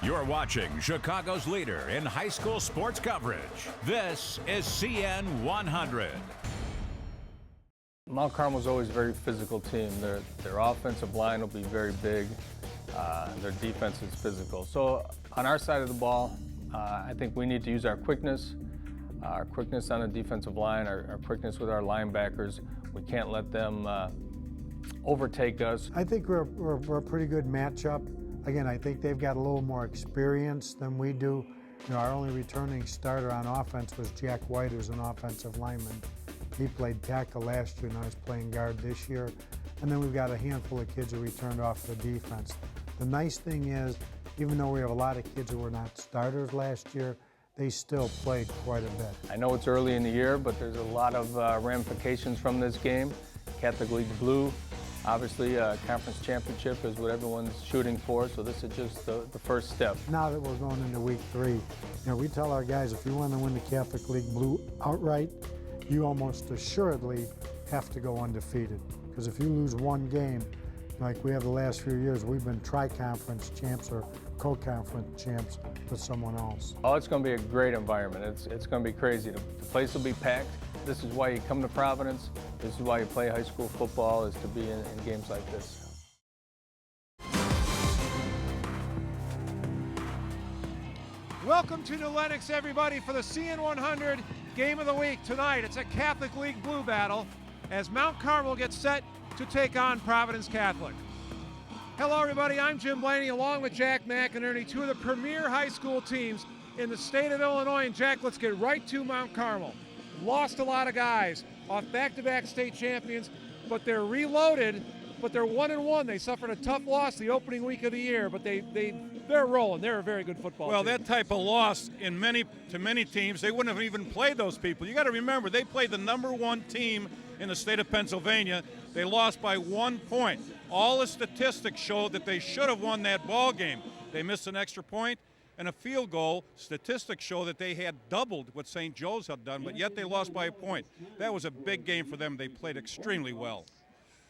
You're watching Chicago's leader in high school sports coverage. This is CN100. Mount Carmel's always a very physical team. Their offensive line will be very big. Their defense is physical. So on our side of the ball, I think we need to use our quickness on the defensive line, our quickness with our linebackers. We can't let them overtake us. I think we're a pretty good matchup. Again, I think they've got a little more experience than we do. You know, our only returning starter on offense was Jack White, who's an offensive lineman. He played tackle last year, now he's playing guard this year. And then we've got a handful of kids who returned off the defense. The nice thing is, even though we have a lot of kids who were not starters last year, they still played quite a bit. I know it's early in the year, but there's a lot of ramifications from this game. Catholic League Blue, obviously conference championship is what everyone's shooting for, so this is just the first step. Now that we're going into week 3, you know, we tell our guys, if you want to win the Catholic League Blue outright, you almost assuredly have to go undefeated. Because if you lose one game, like we have the last few years, we've been tri-conference champs or co-conference champs with someone else. Oh, it's going to be a great environment. It's going to be crazy. The place will be packed. This is why you come to Providence. This is why you play high school football, is to be in games like this. Welcome to New Lenox, everybody, for the CN100 Game of the Week tonight. It's a Catholic League Blue battle as Mount Carmel gets set to take on Providence Catholic. Hello, everybody. I'm Jim Blaney, along with Jack McInerney, two of the premier high school teams in the state of Illinois. And Jack, let's get right to Mount Carmel. Lost a lot of guys off back-to-back state champions, but they're reloaded, but they're 1-1. They suffered a tough loss the opening week of the year, but they're rolling. They're a very good football team. Well, that type of loss to many teams, they wouldn't have even played those people. You got to remember, they played the #1 team in the state of Pennsylvania. They lost by 1 point. All the statistics show that they should have won that ball game. They missed an extra point and a field goal. Statistics show that they had doubled what St. Joe's had done, but yet they lost by a point. That was a big game for them. They played extremely well.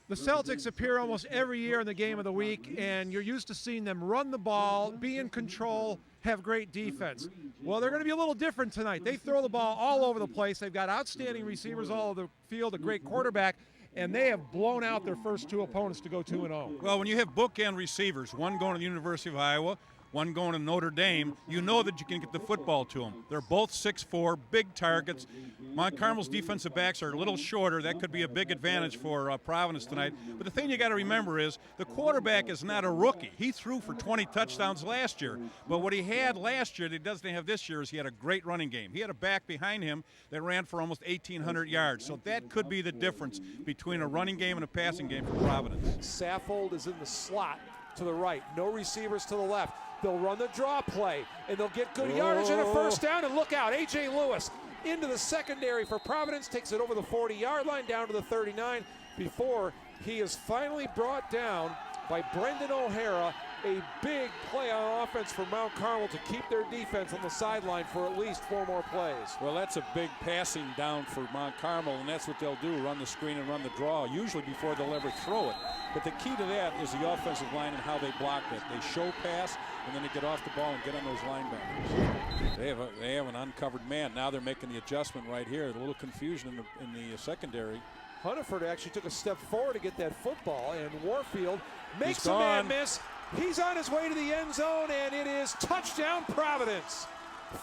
The Celtics appear almost every year in the Game of the Week, and you're used to seeing them run the ball, be in control, have great defense. Well, they're going to be a little different tonight. They throw the ball all over the place. They've got outstanding receivers all over the field, a great quarterback, and they have blown out their first two opponents to go 2-0. Well, when you have bookend receivers, one going to the University of Iowa, one going to Notre Dame, you know that you can get the football to them. They're both 6'4", big targets. Mount Carmel's defensive backs are a little shorter. That could be a big advantage for Providence tonight. But the thing you got to remember is the quarterback is not a rookie. He threw for 20 touchdowns last year. But what he had last year that he doesn't have this year is he had a great running game. He had a back behind him that ran for almost 1,800 yards. So that could be the difference between a running game and a passing game for Providence. Saffold is in the slot to the right. No receivers to the left. They'll run the draw play, and they'll get good yardage and a first down, and look out, A.J. Lewis into the secondary for Providence, takes it over the 40-yard line down to the 39 before he is finally brought down by Brendan O'Hara. A big play on offense for Mount Carmel to keep their defense on the sideline for at least 4 more plays. Well, that's a big passing down for Mount Carmel, and that's what they'll do, run the screen and run the draw, usually before they'll ever throw it. But the key to that is the offensive line and how they block it. They show pass, and then they get off the ball and get on those linebackers. They have an uncovered man. Now they're making the adjustment right here. A little confusion in the secondary. Hunterford actually took a step forward to get that football, and Warfield makes a man miss. He's on his way to the end zone, and it is touchdown Providence.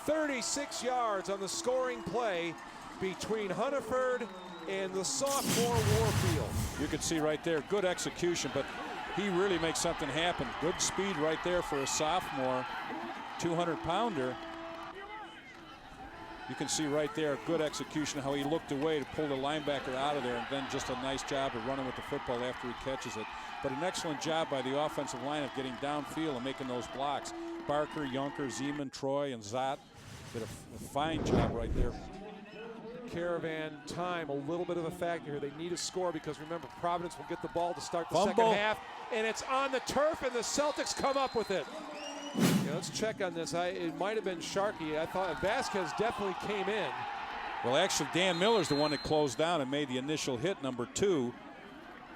36 yards on the scoring play between Hunterford and the sophomore Warfield. You can see right there, good execution, but he really makes something happen. Good speed right there for a sophomore, 200-pounder. You can see right there, good execution, how he looked away to pull the linebacker out of there, and then just a nice job of running with the football after he catches it. But an excellent job by the offensive line of getting downfield and making those blocks. Barker, Yunker, Zeman, Troy, and Zott did a fine job right there. Caravan time, a little bit of a factor here. They need a score because remember, Providence will get the ball to start the second half, and it's on the turf, and the Celtics come up with it. Yeah, let's check on this. It might have been Sharkey. I thought Vasquez definitely came in. Well, actually, Dan Miller's the one that closed down and made the initial hit, number 2.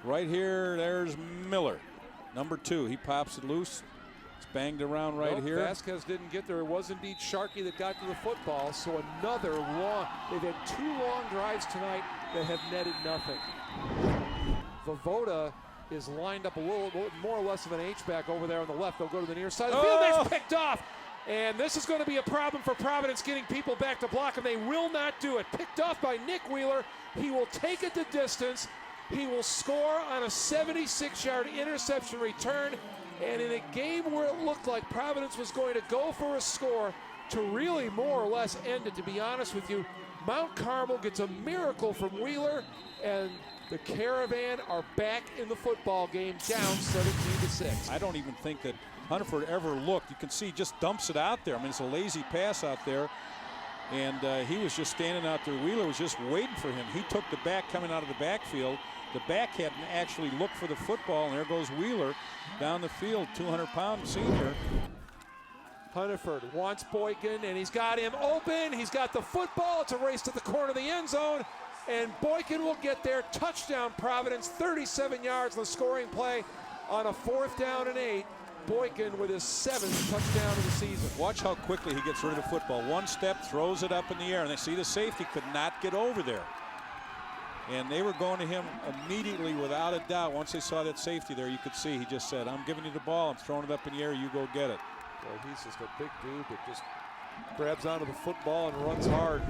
Right here, there's Miller, number 2. He pops it loose. It's banged around right here. Vasquez didn't get there. It was indeed Sharkey that got to the football. So another long. They've had 2 long drives tonight that have netted nothing. Vovoda is lined up a little more or less of an H-back over there on the left. They'll go to the near side of the field. That's picked off. And this is going to be a problem for Providence getting people back to block, and they will not do it. Picked off by Nick Wheeler. He will take it the distance. He will score on a 76-yard interception return. And in a game where it looked like Providence was going to go for a score to really more or less end it, to be honest with you, Mount Carmel gets a miracle from Wheeler, and the Caravan are back in the football game, down 17-6. I don't even think that Hunterford ever looked. You can see he just dumps it out there. I mean, it's a lazy pass out there. And he was just standing out there. Wheeler was just waiting for him. He took the back coming out of the backfield. The back hadn't actually looked for the football, and there goes Wheeler down the field, 200-pound senior. Hunterford wants Boykin, and he's got him open. He's got the football. It's a race to the corner of the end zone. And Boykin will get there. Touchdown, Providence, 37 yards on the scoring play on a 4th down and 8. Boykin with his 7th touchdown of the season. Watch how quickly he gets rid of the football. One step, throws it up in the air, and they see the safety could not get over there. And they were going to him immediately without a doubt. Once they saw that safety there, you could see he just said, I'm giving you the ball, I'm throwing it up in the air, you go get it. Well, he's just a big dude that just grabs onto the football and runs hard.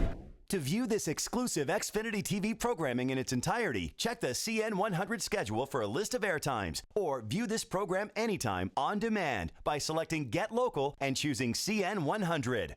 To view this exclusive Xfinity TV programming in its entirety, check the CN100 schedule for a list of airtimes, or view this program anytime on demand by selecting Get Local and choosing CN100.